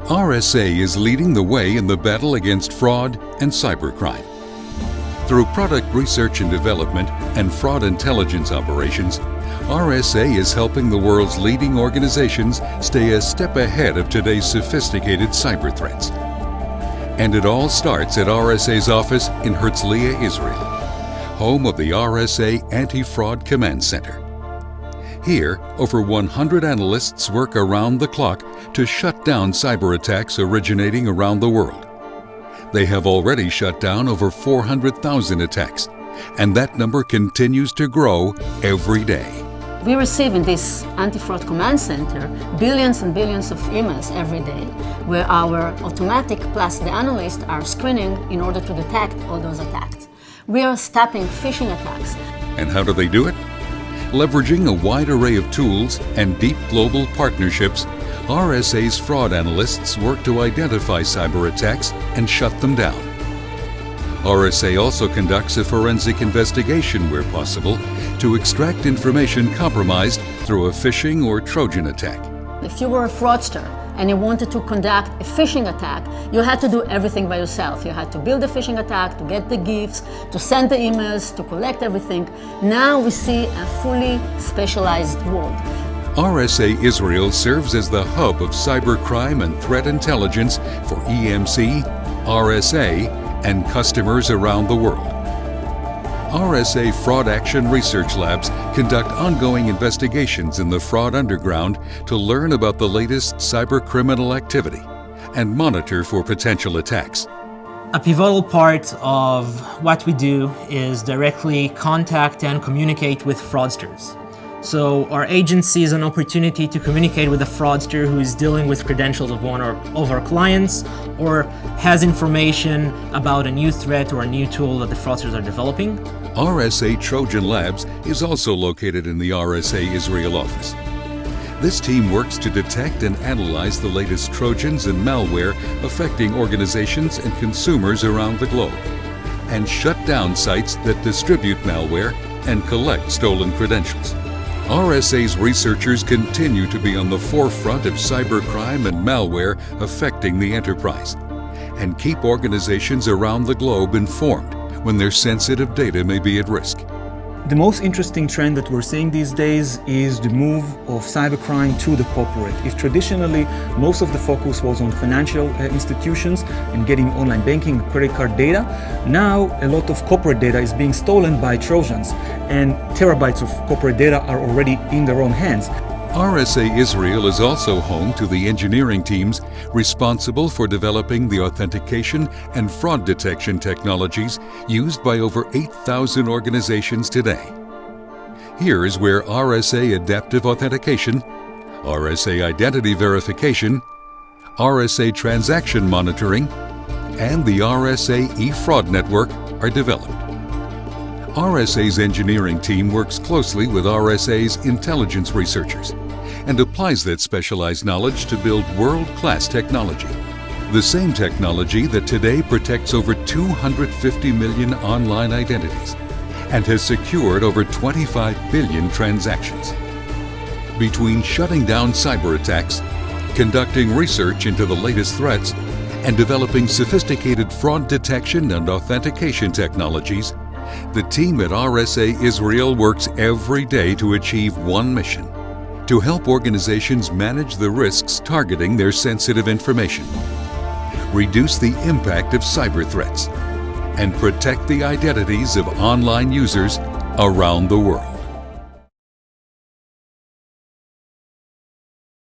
RSA is leading the way in the battle against fraud and cybercrime. Through product research and development and fraud intelligence operations, RSA is helping the world's leading organizations stay a step ahead of today's sophisticated cyber threats. And it all starts at RSA's office in Herzliya, Israel, home of the RSA Anti-Fraud Command Center. Here, over 100 analysts work around the clock to shut down cyber attacks originating around the world. They have already shut down over 400,000 attacks, and that number continues to grow every day. We receive in this Anti-Fraud Command Center billions and billions of emails every day, where our automatic plus the analysts are screening in order to detect all those attacks. We are stopping phishing attacks. And how do they do it? Leveraging a wide array of tools and deep global partnerships, RSA's fraud analysts work to identify cyber attacks and shut them down. RSA also conducts a forensic investigation where possible to extract information compromised through a phishing or Trojan attack. If you were a fraudster and you wanted to conduct a phishing attack, you had to do everything by yourself. You had to build a phishing attack, to get the gifts, to send the emails, to collect everything. Now we see a fully specialized world. RSA Israel serves as the hub of cybercrime and threat intelligence for EMC, RSA, and customers around the world. RSA Fraud Action Research Labs conduct ongoing investigations in the fraud underground to learn about the latest cybercriminal activity and monitor for potential attacks. A pivotal part of what we do is directly contact and communicate with fraudsters. So our agency is an opportunity to communicate with a fraudster who is dealing with credentials of one of our clients or has information about a new threat or a new tool that the fraudsters are developing. RSA Trojan Labs is also located in the RSA Israel office. This team works to detect and analyze the latest Trojans and malware affecting organizations and consumers around the globe, and shut down sites that distribute malware and collect stolen credentials. RSA's researchers continue to be on the forefront of cybercrime and malware affecting the enterprise, and keep organizations around the globe informed when their sensitive data may be at risk. The most interesting trend that we're seeing these days is the move of cybercrime to the corporate. If traditionally most of the focus was on financial institutions and getting online banking, credit card data, now a lot of corporate data is being stolen by Trojans, and terabytes of corporate data are already in their own hands. RSA Israel is also home to the engineering teams responsible for developing the authentication and fraud detection technologies used by over 8,000 organizations today. Here is where RSA Adaptive Authentication, RSA Identity Verification, RSA Transaction Monitoring, and the RSA eFraud Network are developed. RSA's engineering team works closely with RSA's intelligence researchers and applies that specialized knowledge to build world-class technology. The same technology that today protects over 250 million online identities and has secured over 25 billion transactions. Between shutting down cyber attacks, conducting research into the latest threats, and developing sophisticated fraud detection and authentication technologies, the team at RSA Israel works every day to achieve one mission: to help organizations manage the risks targeting their sensitive information, reduce the impact of cyber threats, and protect the identities of online users around the world.